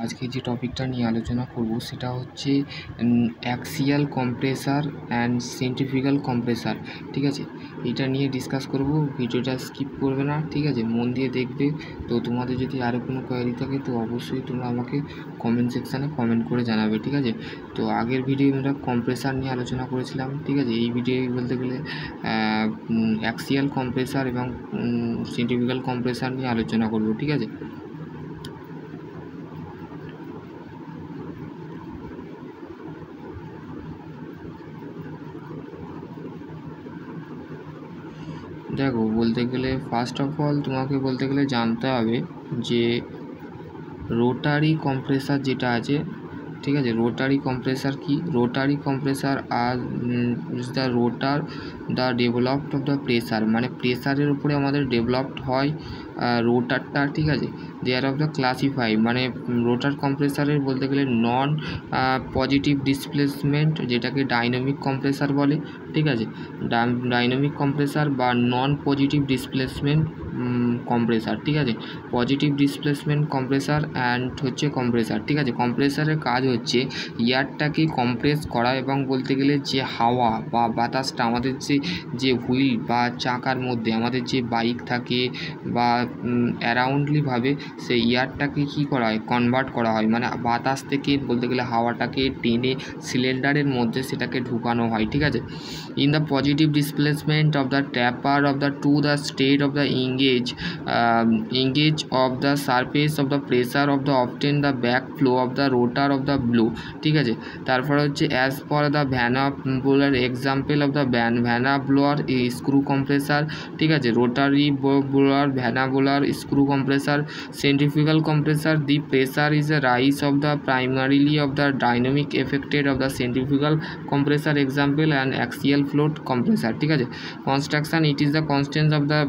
আজকে যে টপিকটা নিয়ে আলোচনা করব সেটা হচ্ছে axial compressor and centrifugal compressor. ঠিক আছে, এটা নিয়ে ডিসকাস করব। ভিডিওটা স্কিপ করবে না, ঠিক আছে, মন দিয়ে দেখবে। তো তোমাদের যদি আরও কোনো কোয়ারি থাকে তো অবশ্যই তোমরা আমাকে কমেন্ট সেকশানে কমেন্ট করে জানাবে, ঠিক আছে। তো আগের ভিডিও আমরা কম্প্রেসার নিয়ে আলোচনা করেছিলাম, ঠিক আছে। এই ভিডিও বলতে গেলে অ্যাক্সিয়াল কম্প্রেসার এবং সেন্ট্রিফিউগাল কম্প্রেসার নিয়ে আলোচনা করব, ঠিক আছে। দেখো, বলতে গেলে ফার্স্ট অফ অল তোমাকে বলতে গেলে জানতে হবে যে রোটারি কম্প্রেসার যেটা আছে, ঠিক আছে। রোটারি কম্প্রেসার কি? Rotary compressor are the rotor the developed of the pressure, মানে প্রেসারের উপরে আমাদের ডেভেলপড হয় রোটারটা, ঠিক আছে। দেয়ার অফ দ্য ক্লাসিফাই, মানে রোটার কম্প্রেসারের বলতে গেলে নন পজিটিভ ডিসপ্লেসমেন্ট, যেটাকে ডাইনামিক কম্প্রেসার বলে, ঠিক আছে। ডাইনামিক কম্প্রেসার বা নন পজিটিভ ডিসপ্লেসমেন্ট কম্প্রেসার, ঠিক আছে। পজিটিভ ডিসপ্লেসমেন্ট কম্প্রেসার অ্যান্ড হচ্ছে কম্প্রেসার, ঠিক আছে। কম্প্রেসারের কাজ হচ্ছে এয়ারটাকে কম্প্রেস করা এবং বলতে গেলে যে হাওয়া বা বাতাসটা আমাদের যে হুইল বা চাকার মধ্যে আমাদের যে বাইক থাকে বা অ্যারাউন্ডলিভাবে সেই এয়ারটাকে কী করা হয়, কনভার্ট করা হয়, মানে বাতাস থেকে বলতে গেলে হাওয়াটাকে টেনে সিলিন্ডারের মধ্যে সেটাকে ঢুকানো হয়, ঠিক আছে। In the positive displacement of the taper of the to the state of the engage of the surface of the pressure of the obtain the back flow of the rotor of the blow, ঠিক আছে। তারপর হচ্ছে as per the Vanna blower example of the Vanna blower screw compressor, ঠিক আছে। rotary blower, Vanna blower, screw compressor, centrifugal compressor, the pressure is a rise of the primarily of the dynamic affected of the centrifugal compressor example and axial float compressor, ঠিক আছে। construction, it is the constants of the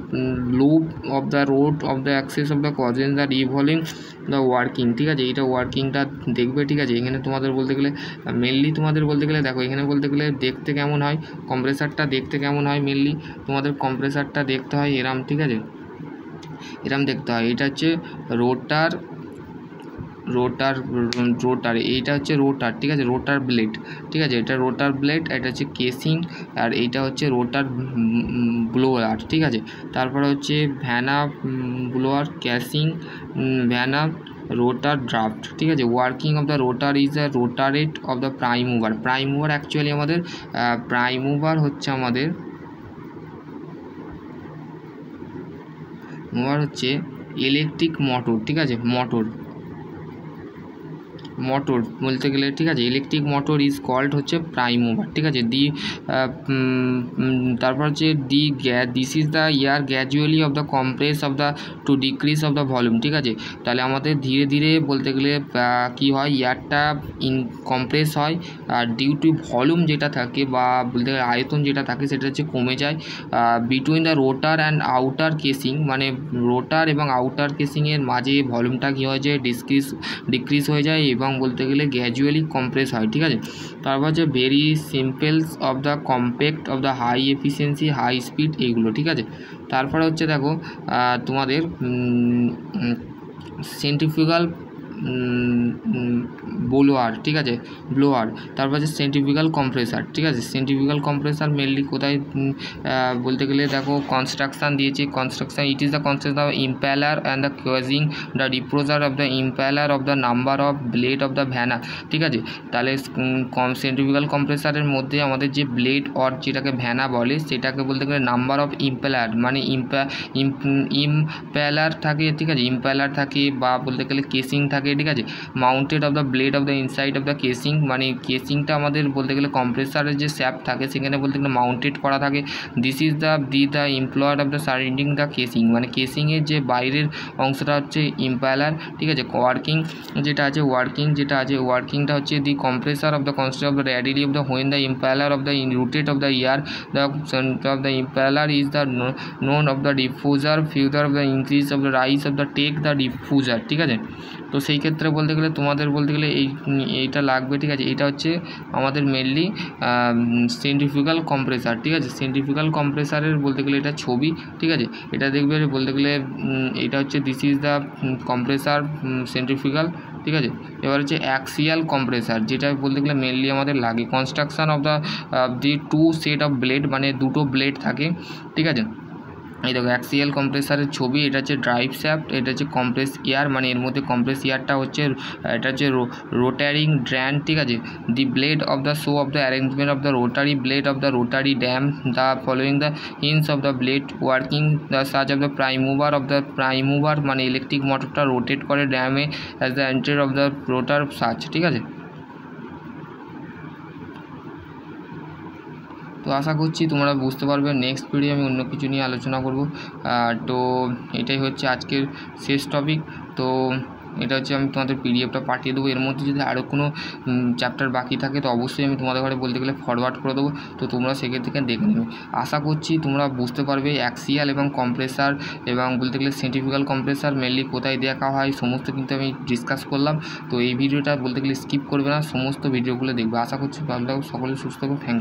loop of the rod of the axis of the causes the revolving the working, ঠিক আছে। এইটা ওয়ার্কিংটা দেখবে, ঠিক আছে। এখানে তোমাদের বলতে গেলে মেনলি তোমাদের বলতে গেলে দেখো এখানে বলতে গেলে দেখতে কেমন হয় কম্প্রেসারটা, দেখতে কেমন হয় মেনলি তোমাদের কম্প্রেসারটা দেখতে হয় এরম, ঠিক আছে, এরম দেখতে হয়। এটা হচ্ছে রোটার এইটা হচ্ছে রোটার, ঠিক আছে, রোটার ব্লেড, ঠিক আছে। এটা রোটার ব্লেড, এটা হচ্ছে কেসিং, আর এইটা হচ্ছে রোটার ব্লোয়ার, ঠিক আছে। তারপরে হচ্ছে vane blower, casing, vane, rotor draft, ঠিক আছে। Working of the rotor is the rotate of the prime mover. Prime mover actually আমাদের প্রাইম মুভার হচ্ছে ইলেকট্রিক মোটর, ঠিক আছে। মোটর বলতে গেলে, ঠিক আছে, ইলেকট্রিক মোটর ইজ কল্ড হচ্ছে প্রাইম মুভার, ঠিক আছে। তারপর হচ্ছে this is the air gradually of the compress of the to decrease of the volume, ঠিক আছে। তাহলে আমাদের ধীরে ধীরে বলতে গেলে কী হয়, এয়ারটা কম্প্রেস হয় আর ডিউ টু ভলিউম যেটা থাকে বা বলতে গেলে আয়তন যেটা থাকে সেটা হচ্ছে কমে যায় between the rotor and outer casing, মানে রোটার এবং আউটার কেসিংয়ের মাঝে ভলিউমটা কী হয়ে যায়, ডিক্রিজ হয়ে যায় এবং বলতে গেলে গ্র্যাজুয়ালি কম্প্রেস হয়, ঠিক আছে। তারপর হচ্ছে very simples of the compact of the high efficiency, high speed, এইগুলো, ঠিক আছে। তারপরে হচ্ছে দেখো তোমাদের সেন্ট্রিফিউগাল ঠিক আছে, ব্লোয়ার। তারপর হচ্ছে সেন্ট্রিফিউগাল কম্প্রেসার, ঠিক আছে। সেন্ট্রিফিউগাল কম্প্রেসার মেনলি কোথায় বলতে গেলে দেখো কনস্ট্রাকশান দিয়েছে। Construction, it is the construction of impeller and the closing the diffuser of the impeller of the number of blade of the vane, ঠিক আছে। তাহলে সেন্ট্রিফিউগাল কম্প্রেসারের মধ্যে আমাদের যে ব্লেড অর যেটাকে ভ্যানা বলে সেটাকে বলতে গেলে নাম্বার অফ ইম্প্যালার, মানে ইম্প্যালার থাকে, ঠিক আছে, ইম্প্যালার থাকে বা বলতে গেলে কেসিং থাকে, ঠিক আছে। Mounted of the blade of the inside of the casing, মানে কেসিংটা আমাদের বলতে গেলে কম্প্রেসারের যে শ্যাফট থাকে সেখানে বলতে গেলে মাউন্টেড করা থাকে। This is the employed of the surrounding the casing, মানে কেসিংয়ের যে বাইরের অংশটা হচ্ছে ইম্প্যালার, ঠিক আছে। ওয়ার্কিংটা হচ্ছে the compressor of the construction of the radially of the when the impeller of the rooted of the air the centre of the impeller is the known of the diffuser of the increase of the rise of the take the diffuser, ঠিক আছে। তো সেই ক্ষেত্রে বলতে গেলে তোমাদের বলতে গেলে এইটা লাগবে, ঠিক আছে। এটা হচ্ছে আমাদের মেনলি সেন্ট্রিফিউগাল কম্প্রেসার, ঠিক আছে। সেন্ট্রিফিউগাল কম্প্রেসারের বলতে গেলে এটা ছবি, ঠিক আছে। এটা দেখবে বলতে গেলে এটা হচ্ছে this is the compressor centrifugal ঠিক আছে। এবার হচ্ছে অ্যাক্সিয়াল কম্প্রেসার, যেটা বলতে গেলে মেনলি আমাদের লাগে construction of the two set of blade, মানে দুটো ব্লেড থাকে, ঠিক আছে। এই দেখো অ্যাক্সিয়াল কম্প্রেসারের ছবি, এটা হচ্ছে ড্রাইভ শ্যাফট, এটা হচ্ছে কম্প্রেস এয়ার, মানে এর মধ্যে কম্প্রেস এয়ারটা হচ্ছে, এটা হচ্ছে রোটারিং ড্র্যান, ঠিক আছে। The blade of the show of the arrangement of the rotary blade of the rotary dam, the following the hinge of the blade working the such of the prime mover, মানে electric মোটরটা rotate করে ড্যামে as the entry of the rotor such, ঠিক আছে। তো আশা করছি তোমরা বুঝতে পারবে। নেক্সট ভিডিও আমি অন্য কিছু নিয়ে আলোচনা করব। তো এটাই হচ্ছে আজকের শেষ টপিক। তো এটা হচ্ছে আমি তোমাদের পিডিএফটা পাঠিয়ে দেবো। এর মধ্যে যদি আরও কোনো চ্যাপ্টার বাকি থাকে তো অবশ্যই আমি তোমাদের ঘরে বলতে গেলে ফরওয়ার্ড করে দেবো, তো তোমরা সেখান থেকে দেখে নেবে। আশা করছি তোমরা বুঝতে পারবে অ্যাক্সিয়াল এবং কম্প্রেসার এবং বলতে গেলে সেন্ট্রিফিউগাল কম্প্রেসার মেনলি কোথায় দেখা হয় সমস্ত কিন্তু আমি ডিসকাস করলাম। তো এই ভিডিওটা বলতে গেলে স্কিপ করবে না, সমস্ত ভিডিওগুলো দেখবে। আশা করছি ভালো লাগবে। সকলে সুস্থ থাকো। Thank you.